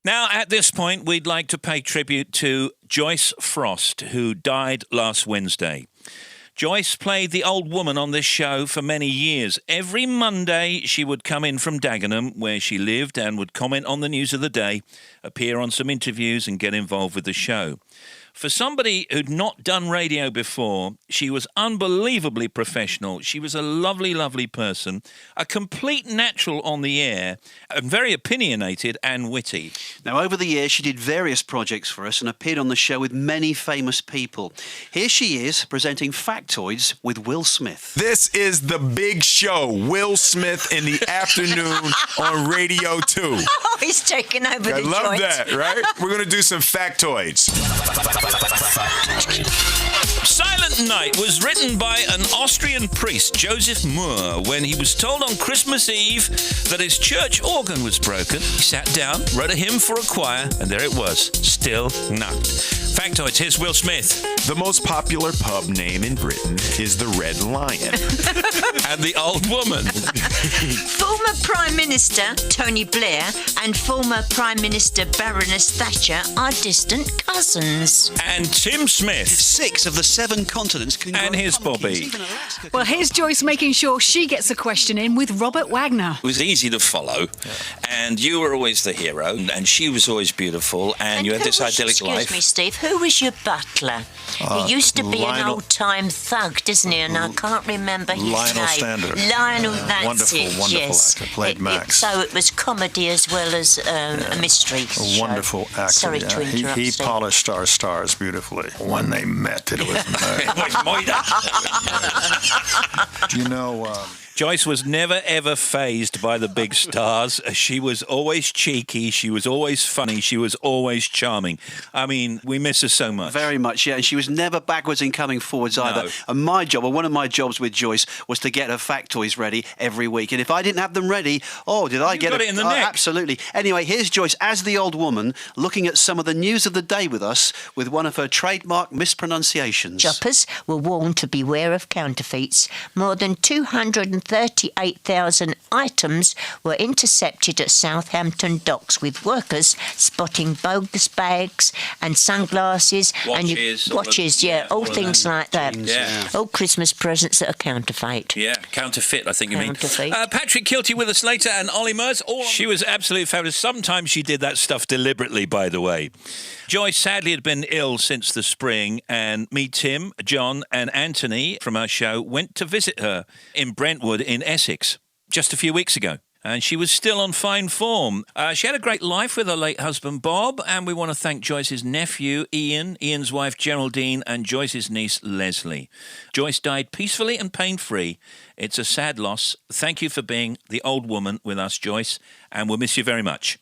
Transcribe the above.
Now, at this point, we'd like to pay tribute to Joyce Frost, who died last Wednesday. Joyce played the old woman on this show for many years. Every Monday, she would come in from Dagenham, where she lived, and would comment on the news of the day, appear on some interviews, and get involved with the show. For somebody who'd not done radio before, she was unbelievably professional. She was a lovely, lovely person, a complete natural on the air, and very opinionated and witty. Now, over the years, she did various projects for us and appeared on the show with many famous people. Here she is, presenting Factoids with Will Smith. This is the big show, Will Smith in the afternoon on Radio 2. Oh, he's taking over the joint. I love that, right? We're going to do some factoids. Silent Night was written by an Austrian priest, Joseph Moore, when he was told on Christmas Eve that his church organ was broken. He sat down, wrote a hymn for a choir, and there it was, Still Nacht. Factoids, here's Will Smith. The most popular pub name in Britain is the Red Lion. And the old woman. Former Prime Minister Tony Blair and former Prime Minister Baroness Thatcher are distant cousins. And Tim Smith. 6 of the 7 continents can grow And here's pumpkins. Bobby. Even Alaska Well, can here's Joyce making sure she gets a question in with Robert Wagner. It was easy to follow, and you were always the hero, and she was always beautiful, and you had this idyllic life. Excuse me, Steve, who was your butler? He used to be an Lionel- old-time thug, didn't he? And I can't remember his Lionel name. Standard. Lionel, that's Wonderful, it, wonderful yes. actor. Played Max. So it was comedy as well as a mystery A show. wonderful actor. Sorry to interrupt, He Steve. polished our stars beautifully. When they met, it was Do you know... Joyce was never, ever fazed by the big stars. She was always cheeky. She was always funny. She was always charming. I mean, we miss her so much. Very much, yeah. And she was never backwards in coming forwards either. No. And my job, or one of my jobs with Joyce, was to get her factoids ready every week. And if I didn't have them ready, did I get got it in the neck. Absolutely. Anyway, here's Joyce as the old woman looking at some of the news of the day with us with one of her trademark mispronunciations. Shoppers were warned to beware of counterfeits. More than 238,000 items were intercepted at Southampton docks, with workers spotting bogus bags and sunglasses Watches, and watches, all things like that. Yeah. All Christmas presents that are counterfeit. Yeah, counterfeit, I think you mean. Counterfeit. Patrick Kilty with us later, and Ollie Murs. She was absolutely fabulous. Sometimes she did that stuff deliberately, by the way. Joyce sadly had been ill since the spring, and me, Tim, John and Anthony from our show went to visit her in Brentwood in Essex just a few weeks ago. And she was still on fine form. She had a great life with her late husband, Bob, and we want to thank Joyce's nephew, Ian, Ian's wife, Geraldine, and Joyce's niece, Leslie. Joyce died peacefully and pain-free. It's a sad loss. Thank you for being the old woman with us, Joyce, and we'll miss you very much.